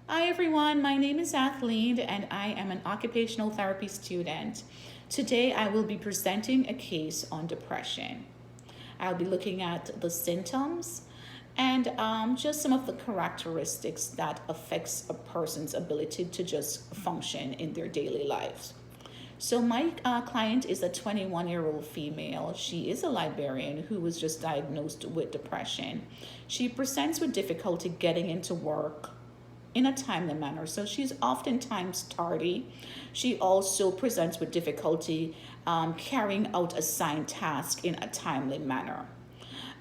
Hi everyone, my name is Athleen and I am an occupational therapy student. Today I will be presenting a case on depression. I'll be looking at the symptoms and just some of the characteristics that affects a person's ability to just function in their daily lives. So my client is a 21-year-old female. She is a librarian who was just diagnosed with depression. She presents with difficulty getting into work in a timely manner. So she's oftentimes tardy. She also presents with difficulty carrying out assigned tasks in a timely manner.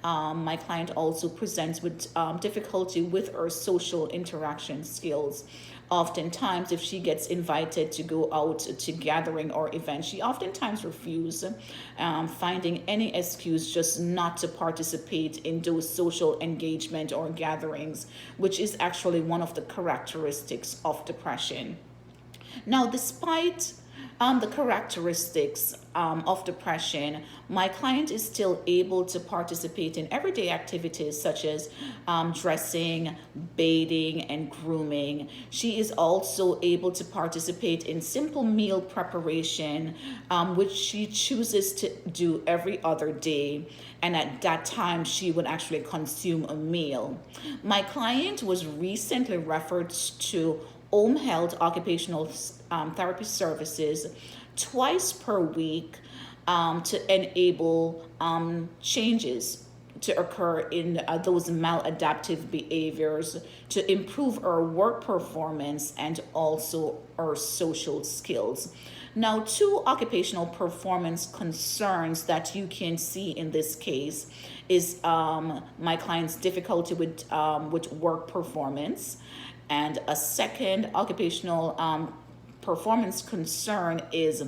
My client also presents with difficulty with her social interaction skills. Oftentimes, if she gets invited to go out to gathering or event, she oftentimes refuses, finding any excuse just not to participate in those social engagement or gatherings, which is actually one of the characteristics of depression. Now, despite the characteristics of depression, my client is still able to participate in everyday activities such as dressing, bathing, and grooming. She is also able to participate in simple meal preparation, which she chooses to do every other day. And at that time, she would actually consume a meal. My client was recently referred to home health occupational therapy services twice per week to enable changes to occur in those maladaptive behaviors to improve our work performance and also our social skills. Now, two occupational performance concerns that you can see in this case is my client's difficulty with work performance, and a second occupational performance concern is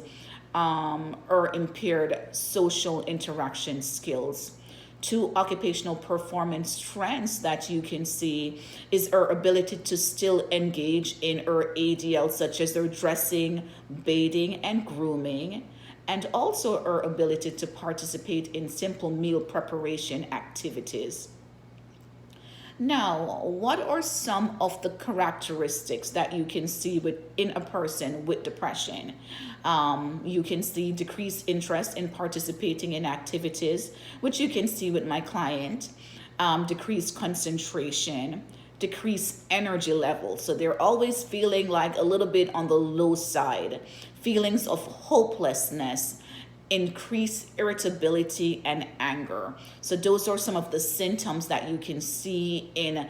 or impaired social interaction skills. Two occupational performance trends that you can see is our ability to still engage in our ADL, such as their dressing, bathing, and grooming, and also our ability to participate in simple meal preparation activities. Now, what are some of the characteristics that you can see in a person with depression? You can see decreased interest in participating in activities, which you can see with my client, decreased concentration, decreased energy levels. So they're always feeling like a little bit on the low side, feelings of hopelessness, increased irritability and anger. So those are some of the symptoms that you can see in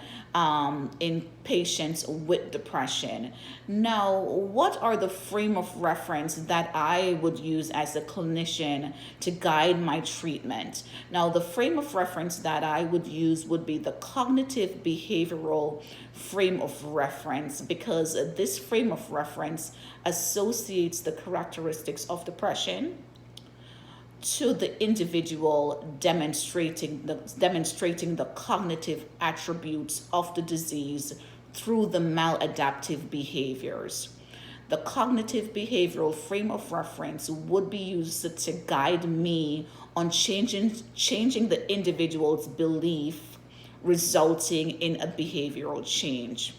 patients with depression. Now, what are the frame of reference that I would use as a clinician to guide my treatment? Now, the frame of reference that I would use would be the cognitive behavioral frame of reference, because this frame of reference associates the characteristics of depression to the individual, demonstrating the cognitive attributes of the disease through the maladaptive behaviors. The cognitive behavioral frame of reference would be used to guide me on changing the individual's belief, resulting in a behavioral change.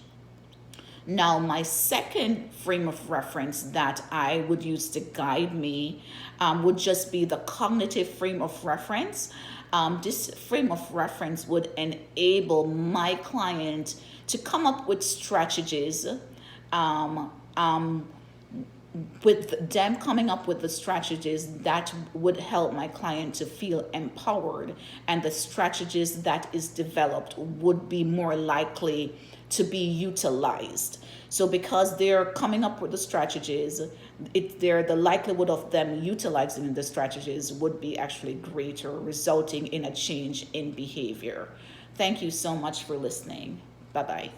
Now, my second frame of reference that I would use to guide me would just be the cognitive frame of reference. This frame of reference would enable my client to come up with strategies, with them coming up with the strategies that would help my client to feel empowered, and the strategies that is developed would be more likely to be utilized. So because they're coming up with the strategies, the likelihood of them utilizing the strategies would be actually greater, resulting in a change in behavior. Thank you so much for listening. Bye-bye.